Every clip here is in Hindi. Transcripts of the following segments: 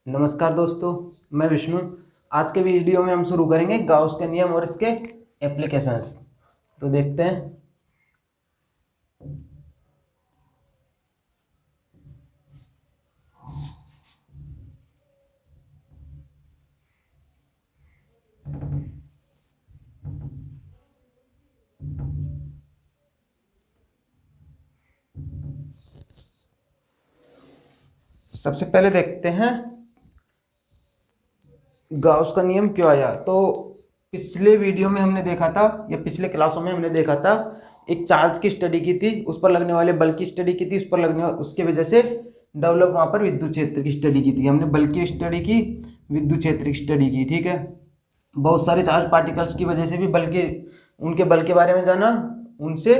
नमस्कार दोस्तों, मैं विष्णु। आज के वीडियो में हम शुरू करेंगे गाउस के नियम और इसके एप्लीकेशंस। तो देखते हैं। सबसे पहले देखते हैं गाउस का नियम क्यों आया। तो पिछले वीडियो में हमने देखा था या पिछले क्लासों में हमने देखा था, एक चार्ज की स्टडी की थी, उस पर लगने वाले बल की स्टडी की थी, उस पर लगने उसके वजह से डेवलप वहाँ पर विद्युत क्षेत्र की स्टडी की थी। हमने बल की स्टडी की, विद्युत क्षेत्र की स्टडी की। ठीक है, बहुत सारे चार्ज पार्टिकल्स की वजह से भी बल के उनके बल के बारे में जाना, उनसे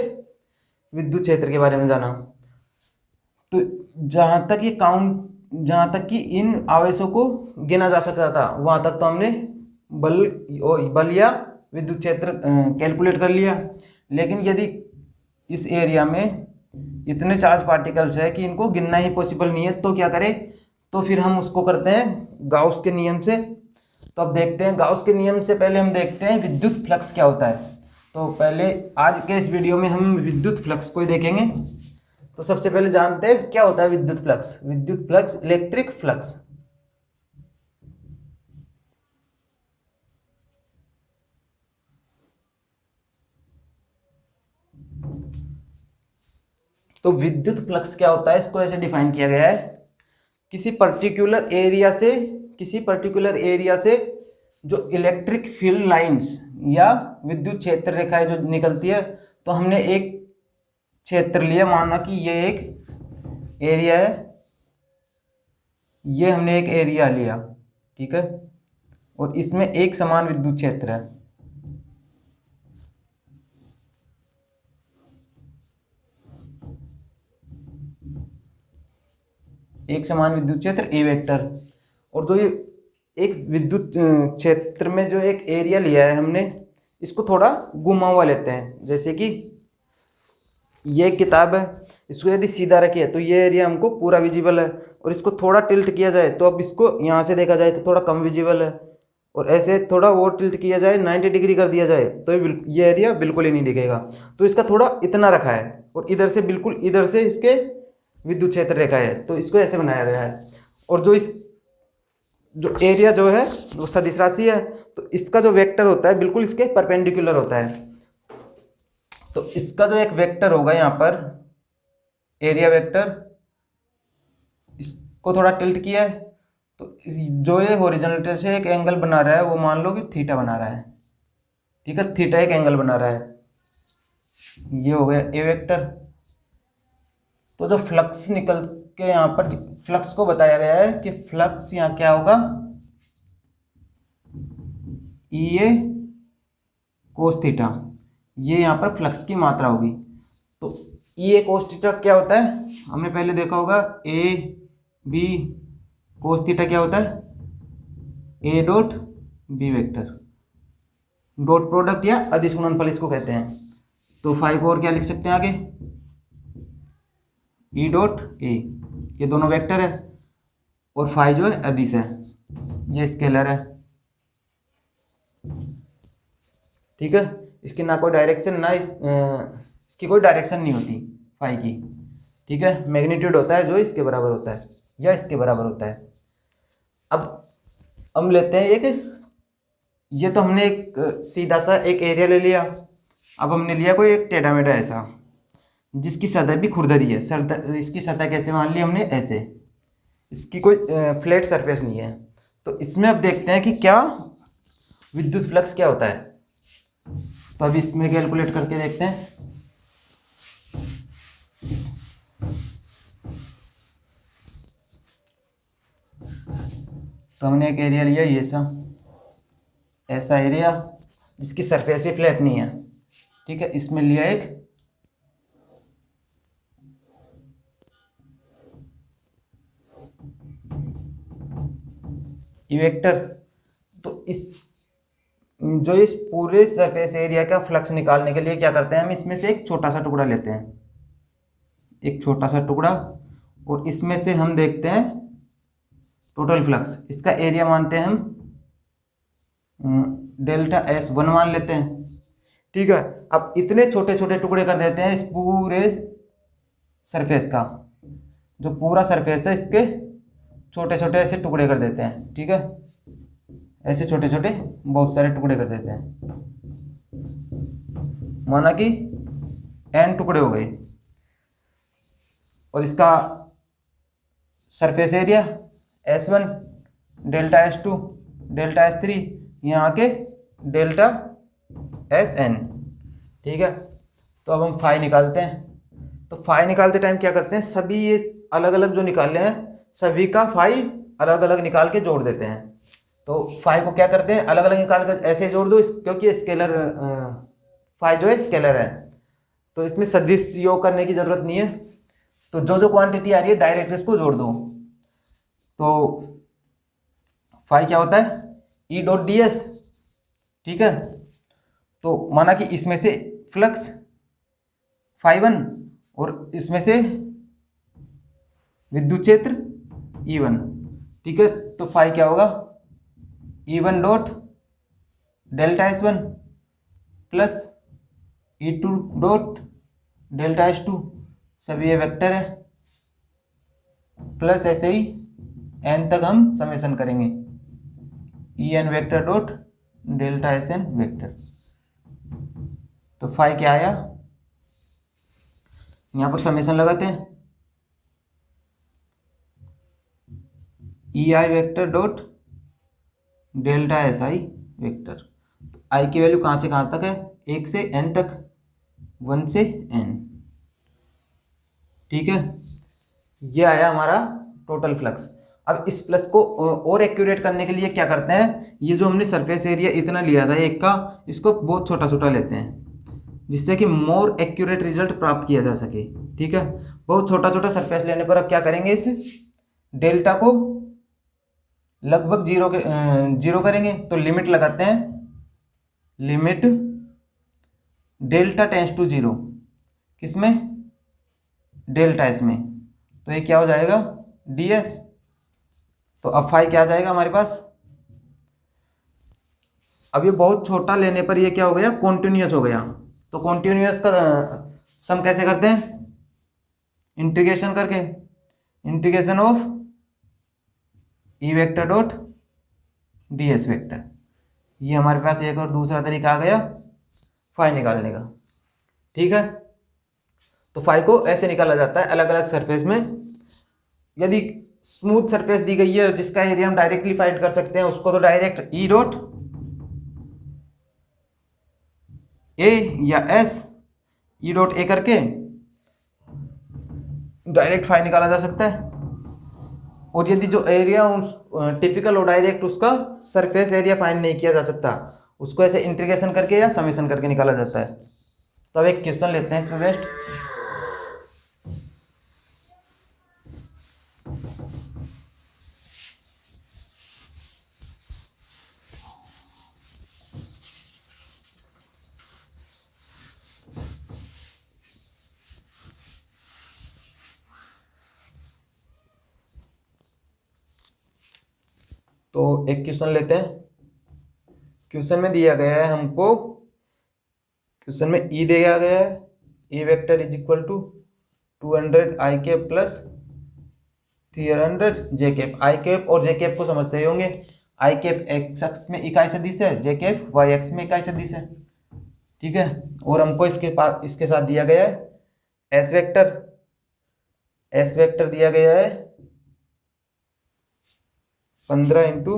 विद्युत क्षेत्र के बारे में जाना। तो जहाँ तक कि इन आवेशों को गिना जा सकता था वहाँ तक तो हमने बल या विद्युत क्षेत्र कैलकुलेट कर लिया। लेकिन यदि इस एरिया में इतने चार्ज पार्टिकल्स है कि इनको गिनना ही पॉसिबल नहीं है, तो क्या करें? तो फिर हम उसको करते हैं गाउस के नियम से। तो अब देखते हैं गाउस के नियम से पहले हम देखते हैं विद्युत फ्लक्स क्या होता है। तो पहले आज के इस वीडियो में हम विद्युत फ्लक्स को ही देखेंगे। तो सबसे पहले जानते हैं क्या होता है विद्युत फ्लक्स। विद्युत फ्लक्स, इलेक्ट्रिक फ्लक्स। तो विद्युत फ्लक्स क्या होता है, इसको ऐसे डिफाइन किया गया है। किसी पर्टिकुलर एरिया से जो इलेक्ट्रिक फील्ड लाइंस या विद्युत क्षेत्र रेखाएं जो निकलती है, तो हमने एक क्षेत्र लिया, माना कि ये एक एरिया है, ये हमने एक एरिया लिया, ठीक है, और इसमें एक समान विद्युत क्षेत्र है। एक समान विद्युत क्षेत्र ए वेक्टर। और जो ये एक विद्युत क्षेत्र में जो एक एरिया लिया है हमने, इसको थोड़ा घुमा हुआ लेते हैं। जैसे कि ये किताब है, इसको यदि सीधा रखिए तो ये एरिया हमको पूरा विजिबल है, और इसको थोड़ा टिल्ट किया जाए तो अब इसको यहाँ से देखा जाए तो थोड़ा कम विजिबल है, और ऐसे थोड़ा वो टिल्ट किया जाए, 90 डिग्री कर दिया जाए तो ये एरिया बिल्कुल ही नहीं दिखेगा। तो इसका थोड़ा इतना रखा है, और इधर से बिल्कुल इधर से इसके विद्युत क्षेत्र रेखा है, तो इसको ऐसे बनाया गया है। और जो एरिया जो है वो सदिश राशि है, तो इसका जो वेक्टर होता है बिल्कुल इसके परपेंडिकुलर होता है। तो इसका जो एक वेक्टर होगा यहाँ पर, एरिया वेक्टर, इसको थोड़ा टिल्ट किया है, तो जो ये हॉरिजॉन्टल से एक एंगल बना रहा है, वो मान लो कि थीटा बना रहा है। ठीक है, थीटा एक एंगल बना रहा है, ये हो गया ए वेक्टर। तो जो फ्लक्स निकल के यहाँ पर फ्लक्स को बताया गया है कि फ्लक्स यहाँ क्या होगा, ई ए कोस थीटा, ये यहाँ पर फ्लक्स की मात्रा होगी। तो ई ए कोस थीटा क्या होता है, हमने पहले देखा होगा, ए बी कोस थीटा क्या होता है, a dot b vector, dot product या अदिश गुणनफल इसको कहते हैं। तो फाई को और क्या लिख सकते हैं आगे, ई डॉट ए, ये दोनों वेक्टर है, और फाई जो है अदिश है, ये स्केलर है। ठीक है, इसकी ना कोई डायरेक्शन, इसकी कोई डायरेक्शन नहीं होती फाई की। ठीक है, मैग्नीट्यूड होता है जो इसके बराबर होता है या इसके बराबर होता है। अब हम लेते हैं एक, ये तो हमने एक सीधा सा एक एरिया ले लिया। अब हमने लिया कोई एक टेढ़ा मेढ़ा ऐसा, जिसकी सतह भी खुरदरी है। इसकी सतह कैसे मान ली हमने, ऐसे, इसकी कोई फ्लैट सरफेस नहीं है। तो इसमें अब देखते हैं कि क्या विद्युत फ्लक्स क्या होता है। तो अभी इसमें कैलकुलेट करके देखते हैं। तो हमने एक एरिया लिया, ये सा ऐसा एरिया जिसकी सरफेस भी फ्लैट नहीं है। ठीक है, इसमें लिया एक ई वेक्टर। तो इस पूरे सरफेस एरिया का फ्लक्स निकालने के लिए क्या करते हैं, हम इसमें से एक छोटा सा टुकड़ा लेते हैं, एक छोटा सा टुकड़ा, और इसमें से हम देखते हैं टोटल फ्लक्स, इसका एरिया मानते हैं हम डेल्टा S1 मान लेते हैं। ठीक है, अब इतने छोटे छोटे टुकड़े कर देते हैं इस पूरे सरफेस का, जो पूरा सरफेस है इसके छोटे छोटे ऐसे टुकड़े कर देते हैं। ठीक है, ऐसे छोटे छोटे बहुत सारे टुकड़े कर देते हैं, माना कि n टुकड़े हो गए। और इसका surface area S1 delta S2 delta S3 यहाँ के डेल्टा Sn। ठीक है, तो अब हम फाई निकालते हैं। तो फाई निकालते टाइम क्या करते हैं, सभी ये अलग अलग जो निकाले हैं सभी का फाई अलग अलग निकाल के जोड़ देते हैं। तो फाई को क्या करते हैं, अलग अलग निकाल कर ऐसे जोड़ दो, क्योंकि स्केलर फाई जो है स्केलर है, तो इसमें सदिश योग करने की जरूरत नहीं है। तो जो जो क्वांटिटी आ रही है डायरेक्ट इसको जोड़ दो। तो फाई क्या होता है, ई डॉट डी एस। ठीक है, तो माना कि इसमें से फ्लक्स φ1 और इसमें से विद्युत क्षेत्र E1। ठीक है, तो फाई क्या होगा, E1 dot delta S1 plus E2 dot delta S2, सभी ये वेक्टर है, प्लस ऐसे ही n तक हम समेशन करेंगे, En vector dot delta Sn vector. तो फाई क्या आया, यहाँ पर समेशन लगाते हैं, EI vector dot delta SI vector. तो I की वैल्यू कहाँ से कहाँ तक है, 1 से n तक, 1 से n। ठीक है, ये आया हमारा टोटल फ्लक्स। अब इस प्लस को और एक्यूरेट करने के लिए क्या करते हैं, ये जो हमने सरफेस एरिया इतना लिया था एक का, इसको बहुत छोटा छोटा लेते हैं जिससे कि मोर एक्यूरेट रिजल्ट प्राप्त किया जा सके। ठीक है, बहुत छोटा छोटा सरफेस लेने पर अब क्या करेंगे, इस डेल्टा को लगभग जीरो करेंगे। तो लिमिट लगाते हैं, limit delta tends to zero, किसमें, डेल्टा S में। तो ये क्या हो जाएगा, ds। तो अब फाई क्या आ जाएगा हमारे पास, अब ये बहुत छोटा लेने पर ये क्या हो गया, कॉन्टिन्यूस हो गया। तो कॉन्टिन्यूस का सम कैसे करते हैं, इंटीग्रेशन करके, integration of E vector dot ds vector. ये हमारे पास एक और दूसरा तरीका आ गया फाई निकालने का। ठीक है, तो फाई को ऐसे निकाला जाता है अलग अलग सरफेस में। यदि स्मूथ सरफेस दी गई है जिसका एरिया हम डायरेक्टली फाइंड कर सकते हैं, उसको तो डायरेक्ट ई डॉट ए या एस, ई डॉट ए करके डायरेक्ट फाई निकाला जा सकता है। और यदि जो एरिया टिपिकल हो डायरेक्ट उसका सरफेस एरिया फाइंड नहीं किया जा सकता, उसको ऐसे इंटीग्रेशन करके या समेशन करके निकाला जाता है। तो अब एक क्वेश्चन लेते हैं इसमें बेस्ट। तो एक क्वेश्चन लेते हैं। क्वेश्चन में दिया गया है हमको, क्वेश्चन में ई दिया गया है, E vector is equal to 200 i cap plus 300 j cap. I cap और जे कैप को समझते ही होंगे, आई कैप एक्स एक्स में इकाई सदिश है, जे कैप वाई एक्स में इकाई सदिश है। ठीक है, और हमको इसके साथ दिया गया है एस वेक्टर, एस वेक्टर दिया गया है 15 इंटू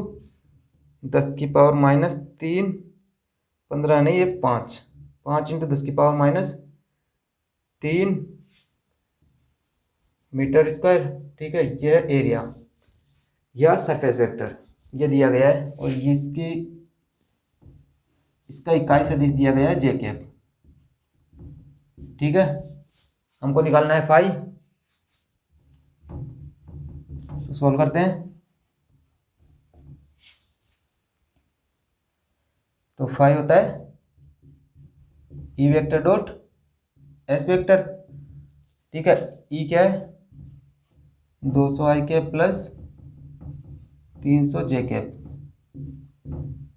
10 की पावर माइनस 3, 15 नहीं, ये 5 इंटू 10 की पावर माइनस 3 मीटर स्क्वायर। ठीक है, यह एरिया या सरफेस वेक्टर ये दिया गया है, और ये इसका इकाई सदिश दिया गया है जे कैप। ठीक है, हमको निकालना है फाई। तो सॉल्व करते हैं। तो फाई होता है E vector dot S vector. ठीक है, ई क्या है 200 आई के plus 300 j cap.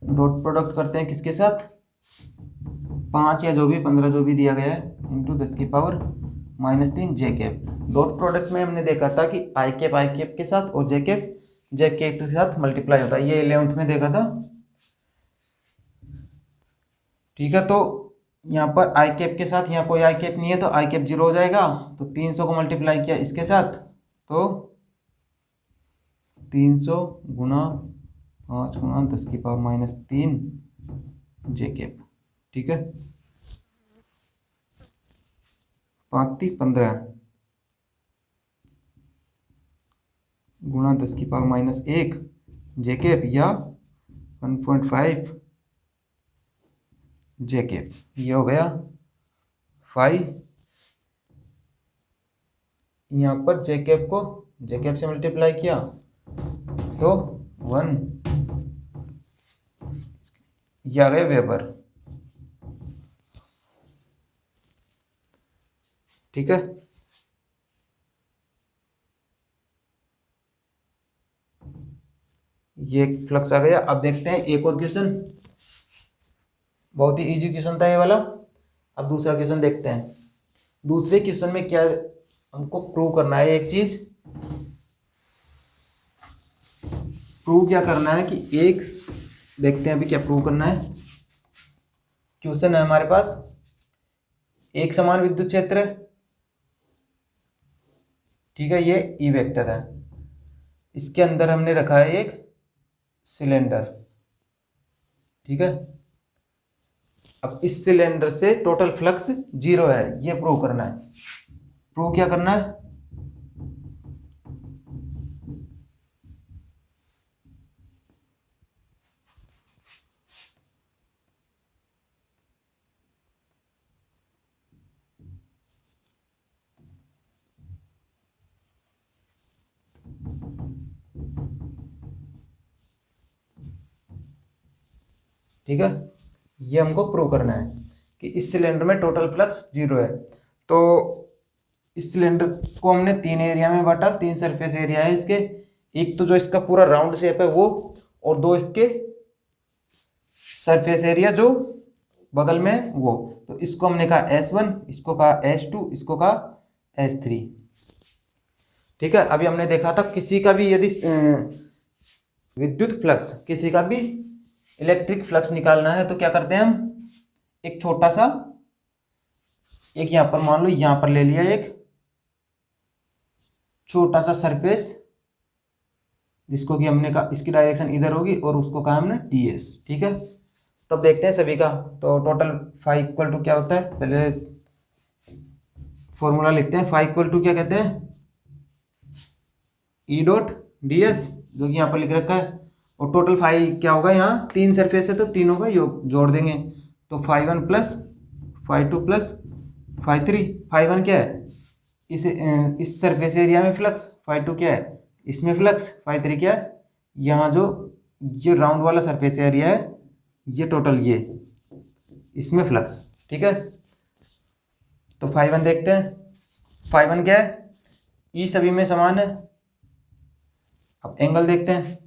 Dot product करते हैं किसके साथ, 5 या जो भी 15 जो भी दिया गया है इंटू 10⁻³ जे कैप। डॉट प्रोडक्ट में हमने देखा था कि आई कैप के साथ और जे कैप के साथ मल्टीप्लाई होता है, ये 11th में देखा था। ठीक है, तो यहाँ पर आई कैप के साथ, यहाँ कोई आई कैप नहीं है तो आई कैप 0 हो जाएगा। तो 300 को मल्टीप्लाई किया इसके साथ तो 300 गुना 5 गुना 10⁻³ जे कैप। ठीक है, 5×3 = 15 गुना 10⁻⁻1 जे कैप या 1.5 जे कैप। ये हो गया 5। यहाँ पर जे कैप को जे कैप से मल्टीप्लाई किया तो 1, ये आ गया वेबर। ठीक है, ये फ्लक्स आ गया। अब देखते हैं एक और क्वेश्चन, बहुत ही इजी क्वेश्चन था ये वाला। अब दूसरा क्वेश्चन देखते हैं। दूसरे क्वेश्चन में क्या हमको प्रूव करना है, एक चीज प्रूव क्या करना है कि एक, देखते हैं अभी क्या प्रूव करना है। क्वेश्चन है हमारे पास, एक समान विद्युत क्षेत्र है। ठीक है, ये ई वेक्टर है, इसके अंदर हमने रखा है एक सिलेंडर। ठीक है, अब इस सिलेंडर से टोटल फ्लक्स 0 है, ये प्रूव करना है। प्रूव क्या करना है, ठीक है, ये हमको प्रूव करना है कि इस सिलेंडर में टोटल फ्लक्स 0 है। तो इस सिलेंडर को हमने 3 एरिया में बांटा, 3 सरफेस एरिया है इसके। एक तो जो इसका पूरा राउंड शेप है वो, और 2 इसके सरफेस एरिया जो बगल में है वो। तो इसको हमने कहा S1, इसको कहा S2, इसको कहा S3। ठीक है, अभी हमने देखा था किसी का भी यदि विद्युत फ्लक्स, किसी का भी इलेक्ट्रिक फ्लक्स निकालना है तो क्या करते हैं हम, एक छोटा सा, एक यहाँ पर मान लो यहाँ पर ले लिया, एक छोटा सा सरफेस जिसको कि हमने कहा इसकी डायरेक्शन इधर होगी और उसको कहा हमने ds। ठीक है, तो अब देखते हैं सभी का। तो टोटल फाई इक्वल टू क्या होता है, पहले फॉर्मूला लिखते हैं। फाई इक्वल टू क्या कहते हैं, E डॉट ds, जो कि यहाँ पर लिख रखा है। और टोटल फाई क्या होगा, यहाँ 3 सरफेस है तो तीनों का योग जोड़ देंगे। तो φ1 प्लस φ2 प्लस φ3। φ1 क्या है, इस सरफेस एरिया में फ्लक्स, φ2 क्या है, इसमें फ्लक्स, φ3 क्या है, यहाँ जो ये राउंड वाला सरफेस एरिया है, ये टोटल ये इसमें फ्लक्स। ठीक है, तो φ1 देखते हैं। φ1 क्या है, ई सभी में समान है। अब एंगल देखते हैं,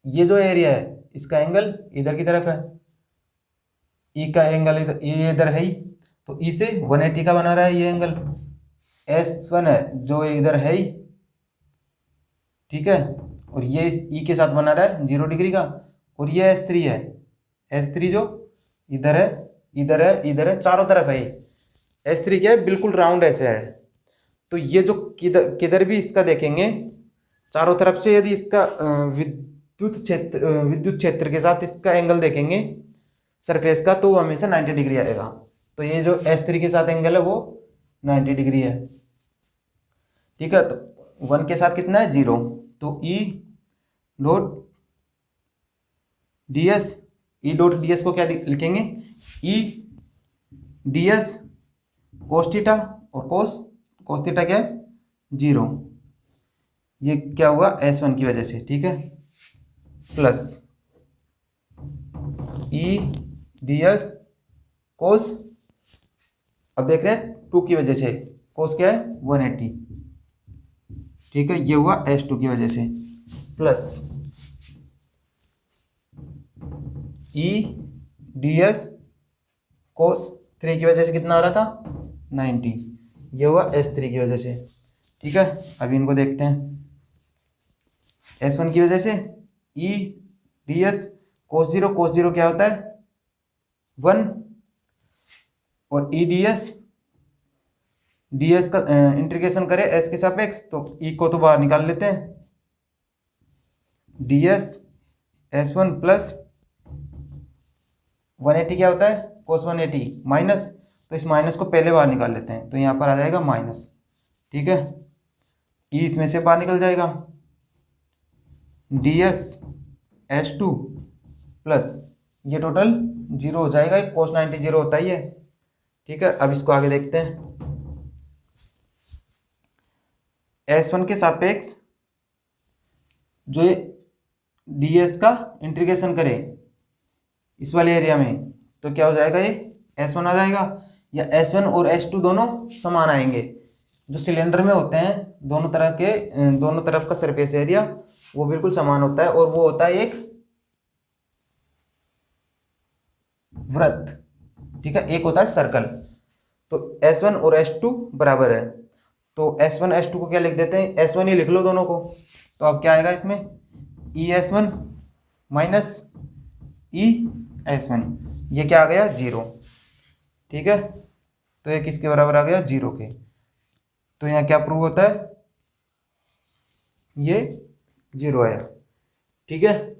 ये जो एरिया है इसका एंगल इधर की तरफ है, ई का एंगल इधर, ये इधर है ही, तो ई से 180 का बना रहा है ये एंगल। S1 है जो इधर है ही, ठीक है, और ये ई के साथ बना रहा है 0 डिग्री का। और ये S3 है, S3 जो इधर है, इधर है, इधर है, चारों तरफ है। S3 क्या है, बिल्कुल राउंड ऐसे है। तो ये जो किधर भी इसका देखेंगे चारों तरफ से, यदि इसका विद्युत क्षेत्र के साथ इसका एंगल देखेंगे सरफेस का, तो वो हमेशा 90 डिग्री आएगा। तो ये जो S3 के साथ एंगल है वो 90 डिग्री है। ठीक है, तो 1 के साथ कितना है, 0। तो E डॉट ds को क्या लिखेंगे, E ds cos थीटा, और cos थीटा क्या है, 0। ये क्या हुआ, S1 की वजह से। ठीक है, प्लस E ds cos, अब देख रहे हैं 2 की वजह से, cos क्या है, 180। ठीक है, ये हुआ S2 की वजह से, प्लस ई डी एस कोस 3 की वजह से कितना आ रहा था 90, ये हुआ S3 की वजह से। ठीक है, अभी इनको देखते हैं। S1 की वजह से E D S cos zero क्या होता है 1, और ई डी एस का इंटीग्रेशन करें एस के सापेक्ष तो ई को तो बाहर निकाल लेते हैं, डी एस S1 प्लस 180 क्या होता है कोस 180 माइनस, तो इस माइनस को पहले बाहर निकाल लेते हैं, तो यहाँ पर आ जाएगा माइनस। ठीक है, ई इसमें से बाहर निकल जाएगा, डी एस S2 प्लस ये टोटल 0 हो जाएगा, कोस 90 0 होता ही है। ठीक है, अब इसको आगे देखते हैं। S1 के सापेक्ष जो ये डी एस का इंटीग्रेशन करें इस वाले एरिया में, तो क्या हो जाएगा ये S1 आ जाएगा, या S1 और S2 दोनों समान आएंगे। जो सिलेंडर में होते हैं दोनों तरफ का सरफेस एरिया वो बिल्कुल समान होता है, और वो होता है एक वृत्त। ठीक है, एक होता है सर्कल। तो S1 और S2 बराबर है, तो S1 S2 को क्या लिख देते हैं, S1 ही लिख लो दोनों को। तो अब क्या आएगा इसमें ई S1 माइनस ई S1, ये क्या आ गया 0। ठीक है, तो ये किसके बराबर आ गया 0 के। तो यहाँ क्या प्रूव होता है, ये 0 आया। ठीक है।